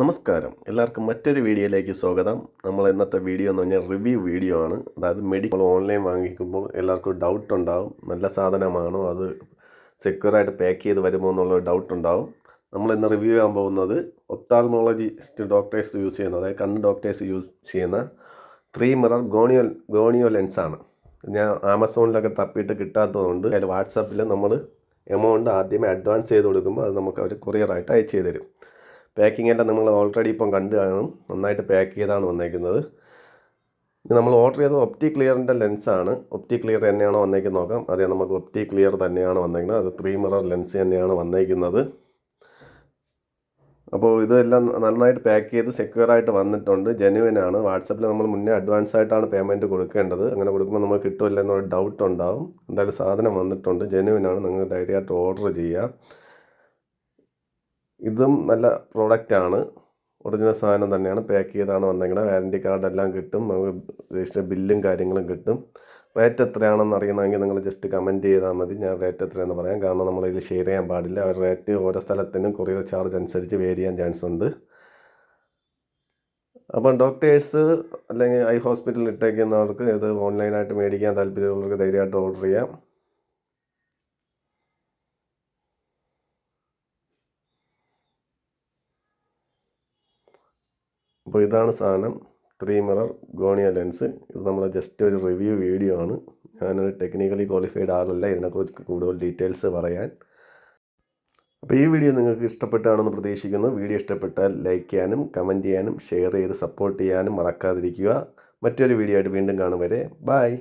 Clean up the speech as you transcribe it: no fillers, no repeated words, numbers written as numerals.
നമസ്കാരം, എല്ലാവർക്കും മറ്റൊരു വീഡിയോയിലേക്ക് സ്വാഗതം. നമ്മൾ ഇന്നത്തെ വീഡിയോ എന്ന് പറഞ്ഞാൽ റിവ്യൂ വീഡിയോ ആണ്. അതായത് മെഡിക്കൽ ഓൺലൈൻ വാങ്ങിക്കുമ്പോൾ എല്ലാവർക്കും ഡൗട്ട് ഉണ്ടാവും, നല്ല സാധനമാണോ, അത് സെക്യൂറായിട്ട് പാക്ക് ചെയ്ത് വരുമോ എന്നുള്ള ഡൗട്ട് ഉണ്ടാവും. നമ്മൾ ഇന്ന് റിവ്യൂ ചെയ്യാൻ പോകുന്നത് ഒപ്താൽമോളജിസ്റ്റ് ഡോക്ടേഴ്സ് യൂസ് ചെയ്യുന്ന, അതായത് കണ്ണ് ഡോക്ടേഴ്സ് യൂസ് ചെയ്യുന്ന 3 മിറർ ഗോണിയോ ലെൻസാണ്. ഞാൻ ആമസോണിലൊക്കെ തപ്പിയിട്ട് കിട്ടാത്തതുകൊണ്ട് അതിൽ വാട്സാപ്പിൽ നമ്മൾ എമൗണ്ട് ആദ്യമേ അഡ്വാൻസ് ചെയ്ത് കൊടുക്കുമ്പോൾ അത് നമുക്ക് അവർ കൊറിയറായിട്ട് അയച്ചു തരും. പാക്കിംഗ് എല്ലാം നിങ്ങൾ ഓൾറെഡി ഇപ്പം കണ്ടു കാണും, നന്നായിട്ട് പാക്ക് ചെയ്താണ് വന്നേക്കുന്നത്. ഇത് നമ്മൾ ഓർഡർ ചെയ്തത് ഒപ്റ്റി ക്ലിയറിൻ്റെ ലെൻസാണ്. ഒപ്റ്റി ക്ലിയർ തന്നെയാണോ വന്നേക്കുന്നത് നോക്കാം. അതെ, നമുക്ക് ഒപ്റ്റി ക്ലിയർ തന്നെയാണ് വന്നേക്കുന്നത്. അത് 3 മിറർ ലെൻസ് തന്നെയാണ് വന്നേക്കുന്നത്. അപ്പോൾ ഇതെല്ലാം നന്നായിട്ട് പാക്ക് ചെയ്ത് സെക്യൂറായിട്ട് വന്നിട്ടുണ്ട്, ജെന്യുവൻ ആണ്. വാട്സപ്പിൽ നമ്മൾ മുന്നേ അഡ്വാൻസ് ആയിട്ടാണ് പേയ്മെൻറ്റ് കൊടുക്കേണ്ടത്. അങ്ങനെ കൊടുക്കുമ്പോൾ നമുക്ക് കിട്ടുമല്ലോ എന്നൊരു ഡൗട്ട് ഉണ്ടാവും. എന്തായാലും സാധനം വന്നിട്ടുണ്ട്, ജെന്യുവൻ ആണ്. നിങ്ങൾ ധൈര്യമായിട്ട് ഓർഡർ ചെയ്യുക. ഇതും നല്ല പ്രോഡക്റ്റാണ്, ഒറിജിനൽ സാധനം തന്നെയാണ്, പാക്ക് ചെയ്താണ് വന്നേക്കുന്നത്. വാറൻറ്റി കാർഡെല്ലാം കിട്ടും, നമുക്ക് രജിസ്റ്റർ ബില്ലും കാര്യങ്ങളും കിട്ടും. റേറ്റ് എത്രയാണെന്ന് അറിയണമെങ്കിൽ നിങ്ങൾ ജസ്റ്റ് കമൻറ്റ് ചെയ്താൽ മതി, ഞാൻ റേറ്റ് എത്രയാണെന്ന് പറയാം. കാരണം നമ്മളിതിൽ ഷെയർ ചെയ്യാൻ പാടില്ല. ആ റേറ്റ് ഓരോ സ്ഥലത്തിനും കൊറിയർ ചാർജ് അനുസരിച്ച് വേരി ചെയ്യാൻ ചാൻസ് ഉണ്ട്. അപ്പം ഡോക്ടേഴ്സ് അല്ലെങ്കിൽ ഐ ഹോസ്പിറ്റലിൽ ഇട്ടേക്കുന്നവർക്ക് ഇത് ഓൺലൈനായിട്ട് മേടിക്കാൻ താല്പര്യമുള്ളവർക്ക് ധൈര്യമായിട്ട് ഓർഡർ ചെയ്യാം. അപ്പോൾ ഇതാണ് സാധനം, 3 മിറർ ഗോണിയോ ലെൻസ്. ഇത് നമ്മൾ ജസ്റ്റ് ഒരു റിവ്യൂ വീഡിയോ ആണ്. ഞാനൊരു ടെക്നിക്കലി ക്വാളിഫൈഡ് ആളല്ല ഇതിനെക്കുറിച്ച് കൂടുതൽ ഡീറ്റെയിൽസ് പറയാൻ. അപ്പോൾ ഈ വീഡിയോ നിങ്ങൾക്ക് ഇഷ്ടപ്പെട്ടാണെന്ന് പ്രതീക്ഷിക്കുന്നു. വീഡിയോ ഇഷ്ടപ്പെട്ടാൽ ലൈക്ക് ചെയ്യാനും കമൻറ്റ് ചെയ്യാനും ഷെയർ ചെയ്ത് സപ്പോർട്ട് ചെയ്യാനും മറക്കാതിരിക്കുക. മറ്റൊരു വീഡിയോ ആയിട്ട് വീണ്ടും കാണും വരെ ബൈ.